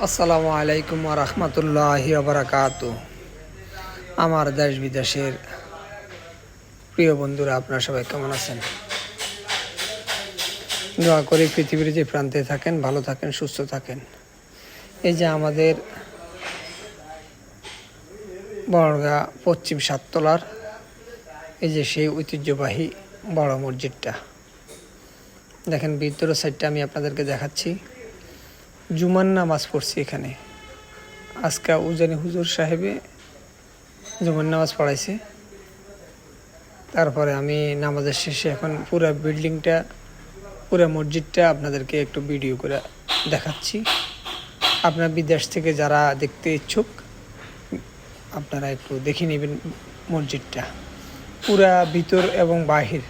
আসসালামু আলাইকুম ওয়া রাহমাতুল্লাহি ওয়া বারাকাতুহু। আমার দেশ বিদেশের প্রিয় বন্ধুরা, আপনারা সবাই কেমন আছেন? দোয়া করি পৃথিবীর যে প্রান্তে থাকেন ভালো থাকেন, সুস্থ থাকেন। এই যে আমাদের বড়গাঁ পশ্চিম সাততলার এই যে সেই ঐতিহ্যবাহী বড় মসজিদটা দেখেন, ভিতরের সাইডটা আমি আপনাদেরকে দেখাচ্ছি। জুমার নামাজ পড়ছি এখানে। আজকে উজানি হুজুর সাহেবে জুমার নামাজ পড়াইছে। তারপরে আমি নামাজের শেষে এখন পুরো বিল্ডিংটা, পুরো মসজিদটা আপনাদেরকে একটু ভিডিও করে দেখাচ্ছি। আপনারা বিদেশ থেকে যারা দেখতে ইচ্ছুক আপনারা একটু দেখে নেবেন মসজিদটা, পুরা ভিতর এবং বাহির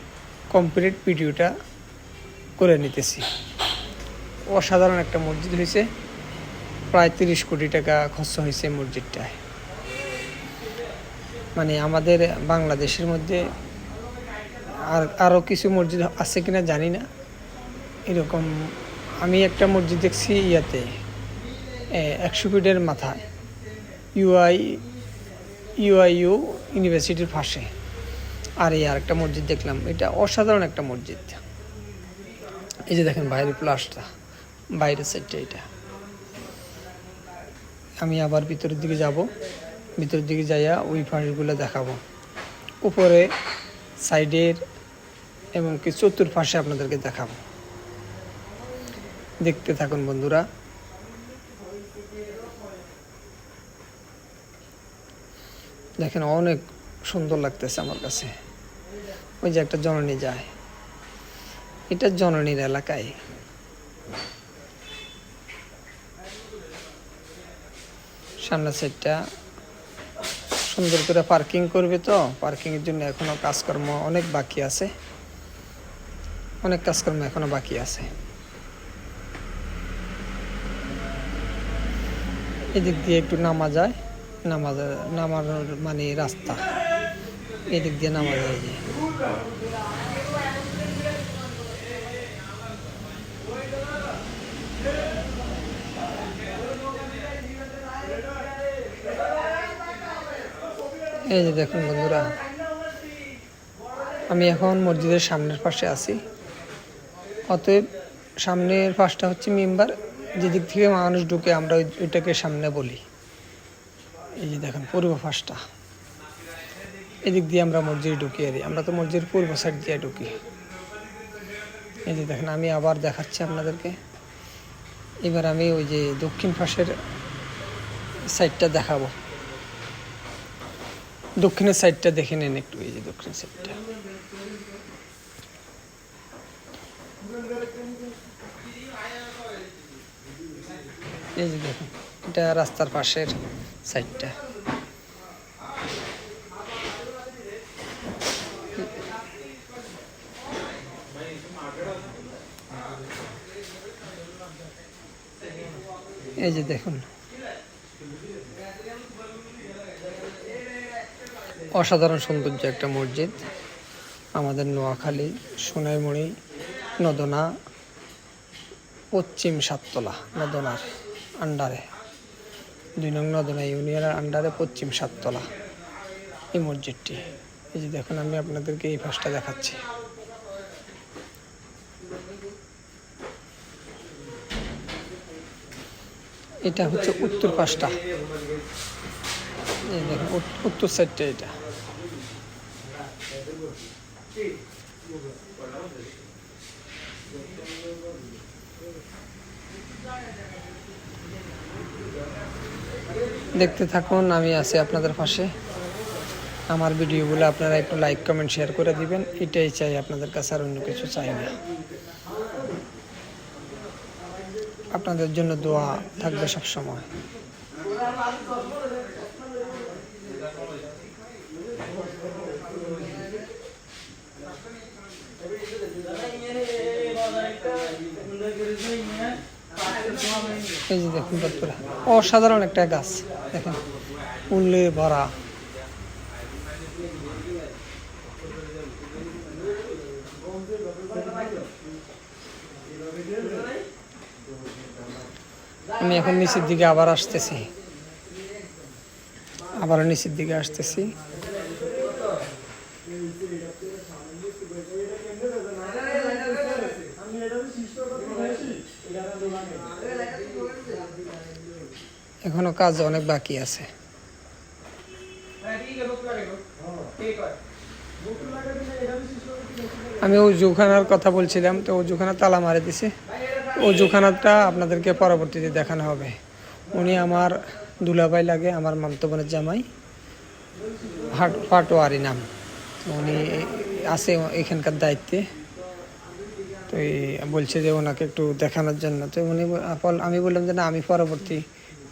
কমপ্লিট ভিডিওটা করে নিতেছি। অসাধারণ একটা মসজিদ হয়েছে, প্রায় 30 কোটি টাকা খরচ হয়েছে মসজিদটায়। মানে আমাদের বাংলাদেশের মধ্যে আরও কিছু মসজিদ আছে কিনা জানি না। এরকম আমি একটা মসজিদ দেখছি ইয়াতে 100 ফিটের মাথায় ইউআইইউ ইউনিভার্সিটির পাশে। আর এই আরেকটা মসজিদ দেখলাম, এটা অসাধারণ একটা মসজিদ। এই যে দেখেন বাইরের প্লাসটা, বাইরের সাইডটা এটা। আমি আবার ভিতরের দিকে যাব, ভিতরের দিকে যাইয়া ওই পাশগুলো দেখাবো, উপরে সাইডের এবং কি চতুর্পাশে আপনাদেরকে দেখাবো। দেখতে থাকুন বন্ধুরা। দেখেন অনেক সুন্দর লাগতেছে আমার কাছে। ওই যে একটা জননী যায়, এটা জননীর এলাকায়। সামনের সাইডটা সুন্দর করে পার্কিং করবে, তো পার্কিংয়ের জন্য এখনো কাজকর্ম অনেক বাকি আছে, অনেক কাজকর্ম এখনো বাকি আছে। এদিক দিয়ে একটু নামা যায়, নামার মানে রাস্তা এদিক দিয়ে নামা যায়। যে এই যে দেখুন বন্ধুরা, আমি এখন মসজিদের সামনের পাশে আছি। অতএব সামনের পাশটা হচ্ছে মেম্বার, যেদিক থেকে মানুষ ঢুকে আমরা ওইটাকে সামনে বলি। এই যে দেখেন পূর্ব পাশটা, এদিক দিয়ে আমরা মসজিদ ঢুকি। আর আমরা তো মসজিদের পূর্ব সাইড দিয়ে ঢুকি। এই যে দেখেন আমি আবার দেখাচ্ছি আপনাদেরকে। এবার আমি ওই যে দক্ষিণ পাশের সাইডটা দেখাবো। দক্ষিণের সাইডটা দেখে নেন একটু। এই যে দক্ষিণ সাইডটা, এই যে দেখুন, এটা রাস্তার পাশের সাইডটা। এই যে দেখুন অসাধারণ সৌন্দর্য একটা মসজিদ। আমাদের নোয়াখালী সোনাইমুড়ি নদনা পশ্চিম সাততলা নদনার আন্ডারে, 2 নং নদনা ইউনিয়নের আন্ডারে পশ্চিম সাততলা এই মসজিদটি। এই যে দেখুন আমি আপনাদেরকে এই পাশটা দেখাচ্ছি। এটা হচ্ছে উত্তর পাশটা। এই দেখুন উত্তর সাইডটা এটা। দেখতে থাকুন, আমি আছি আপনাদের পাশে। আমার ভিডিওগুলো আপনারা একটু লাইক কমেন্ট শেয়ার করে দিবেন, এটাই চাই আপনাদের কাছে, আর অন্য কিছু চাই না। আপনাদের জন্য দোয়া থাকবে সব সময়। এই যে দেখুন বন্ধুরা, অসাধারণ একটা গাছ দেখেন, ফুলে ভরা। আমি এখন নিচের দিকে আবার আসতেছি, আবার নিচের দিকে আসতেছি। এখনো কাজ অনেক বাকি আছে। আমি অজুখানার কথা বলছিলাম, তো অজুখানা তালা মারে দিছে। অজুখানাটা আপনাদেরকে পরবর্তীতে দেখানো হবে। উনি আমার দুলাভাই লাগে, আমার মামতো বোনের জামাই, পাটোয়ারি নাম। উনি আছে এখানকার দায়িত্বে, তো বলছে যে ওনাকে একটু দেখানোর জন্য। তো উনি আমি বললাম যে না, আমি পরবর্তী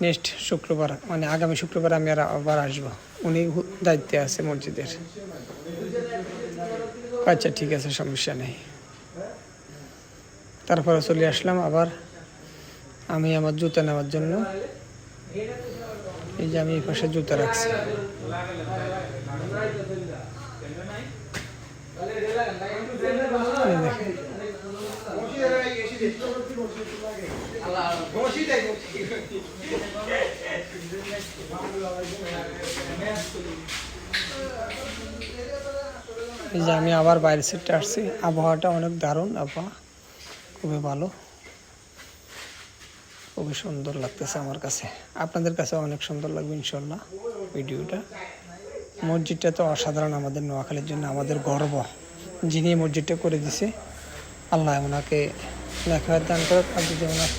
নেক্সট শুক্রবার, মানে আগামী শুক্রবার আমি আবার আসবো। উনি দায়িত্বে আছে মসজিদের। আচ্ছা ঠিক আছে, সমস্যা নেই। তারপরে চলে আসলাম আবার আমি আমার জুতা নেওয়ার জন্য। এই যে আমি এই পাশে জুতা রাখছি। দেখেন এই যে আমি আবার বাইরের সাইডে আসছি। আবহাওয়াটা অনেক দারুণ, আবহাওয়া খুবই ভালো, খুবই সুন্দর লাগতেছে আমার কাছে। আপনাদের কাছে অনেক সুন্দর লাগবে ইনশাল্লাহ ভিডিওটা। মসজিদটা তো অসাধারণ, আমাদের নোয়াখালীর জন্য আমাদের গর্ব। যিনি মসজিদটা করে দিছে, আল্লাহ ওনাকে লেখা দান করে। আর যদি ওনার